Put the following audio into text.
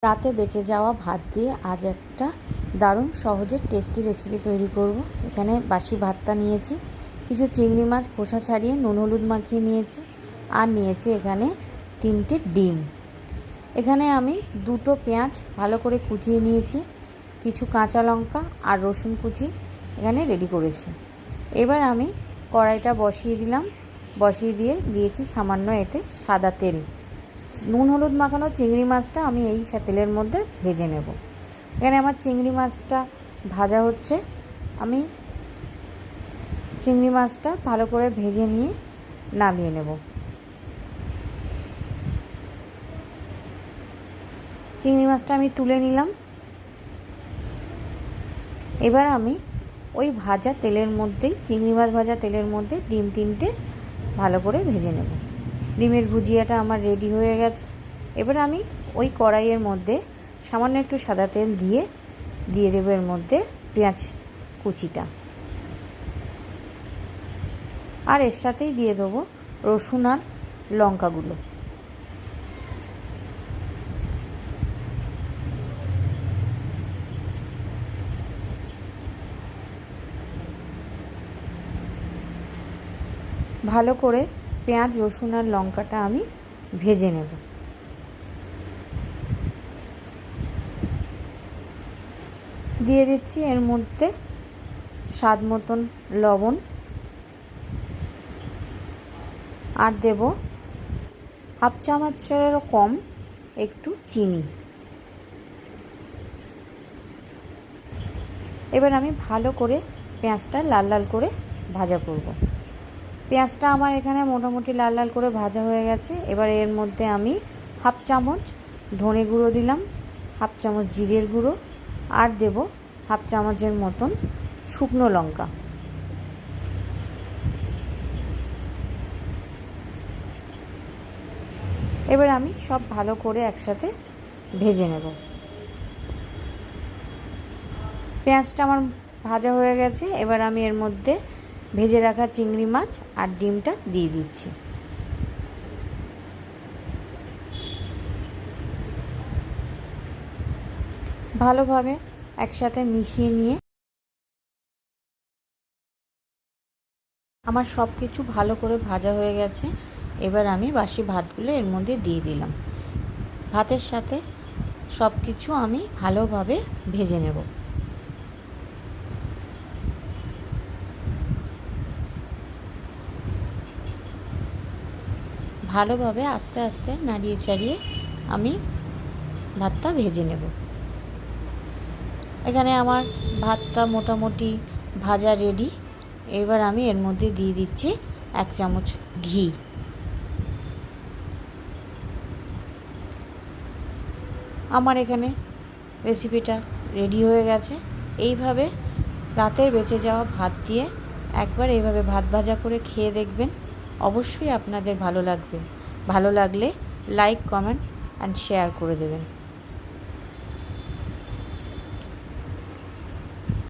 রাতে বেঁচে যাওয়া ভাত দিয়ে আজ একটা দারুণ সহজে টেস্টি রেসিপি তৈরি করব। এখানে বাসি ভাতটা নিয়েছি, কিছু চিংড়ি মাছ খোসা ছাড়িয়ে নুন হলুদ মাখিয়ে নিয়েছি, আর নিয়েছি এখানে 3টে ডিম। এখানে আমি 2টো পেঁয়াজ ভালো করে কুচিয়ে নিয়েছি, কিছু কাঁচা লঙ্কা আর রসুন কুচি এখানে রেডি করেছি। এবার আমি কড়াইটা বসিয়ে দিলাম, বসিয়ে দিয়েছি সামান্য এতে সাদা তেল। নুন হলুদ মাখানো চিংড়ি মাছটা আমি এই তেলের মধ্যে ভেজে নেব। এখানে আমার চিংড়ি মাছটা ভাজা হচ্ছে, আমি চিংড়ি মাছটা ভালো করে ভেজে নিয়ে নামিয়ে নেব। চিংড়ি মাছটা আমি তুলে নিলাম। এবার আমি ওই ভাজা তেলের মধ্যেই, চিংড়ি মাছ ভাজা তেলের মধ্যে ডিম 3টে ভালো করে ভেজে নেব। ডিমের ভুজিয়াটা আমার রেডি হয়ে গেছে। এবার আমি ওই কড়াইয়ের মধ্যে সামান্য একটু সাদা তেল দিয়ে দেবো এর মধ্যে পেঁয়াজ কুচিটা, আর এর সাথেই দিয়ে দেবো রসুন আর লঙ্কাগুলো। ভালো করে পেঁয়াজ রসুন আর লঙ্কাটা আমি ভেজে নেব। দিয়ে দিচ্ছি এর মধ্যে স্বাদ মতন লবণ, আর দেব হাফ চামচেরও কম একটু চিনি। এবার আমি ভালো করে পেঁয়াজটা লাল লাল করে ভাজা করব। পেঁয়াজটা আমার এখানে মোটামুটি লাল লাল করে ভাজা হয়ে গেছে। এবার এর মধ্যে আমি হাফ চামচ ধনে গুঁড়ো দিলাম, হাফ চামচ জিরের গুঁড়ো, আর দেব হাফ চামচের মতন শুকনো লঙ্কা। এবার আমি সব ভালো করে একসাথে ভেজে নেব। পেঁয়াজটা আমার ভাজা হয়ে গেছে। এবার আমি এর মধ্যে ভেজে রাখা চিংড়ি মাছ আর ডিমটা দিয়ে দিচ্ছি। ভালোভাবে একসাথে মিশিয়ে নিয়ে আমার সব কিছু ভালো করে ভাজা হয়ে গেছে। এবার আমি বাসি ভাতগুলো এর মধ্যে দিয়ে দিলাম। ভাতের সাথে সব কিছু আমি ভালোভাবে ভেজে নেব। ভালোভাবে আস্তে আস্তে নাড়িয়ে চাড়িয়ে আমি ভাতটা ভেজে নেব। এখানে আমার ভাতটা মোটামুটি ভাজা রেডি। এবার আমি এর মধ্যে দিয়ে দিচ্ছি 1 চামচ ঘি। আমার এখানে রেসিপিটা রেডি হয়ে গেছে। এইভাবে রাতের বেঁচে যাওয়া ভাত দিয়ে একবার এইভাবে ভাত ভাজা করে খেয়ে দেখবেন, অবশ্যই আপনাদের ভালো লাগবে। ভালো লাগলে লাইক, কমেন্ট অ্যান্ড শেয়ার করে দেবেন।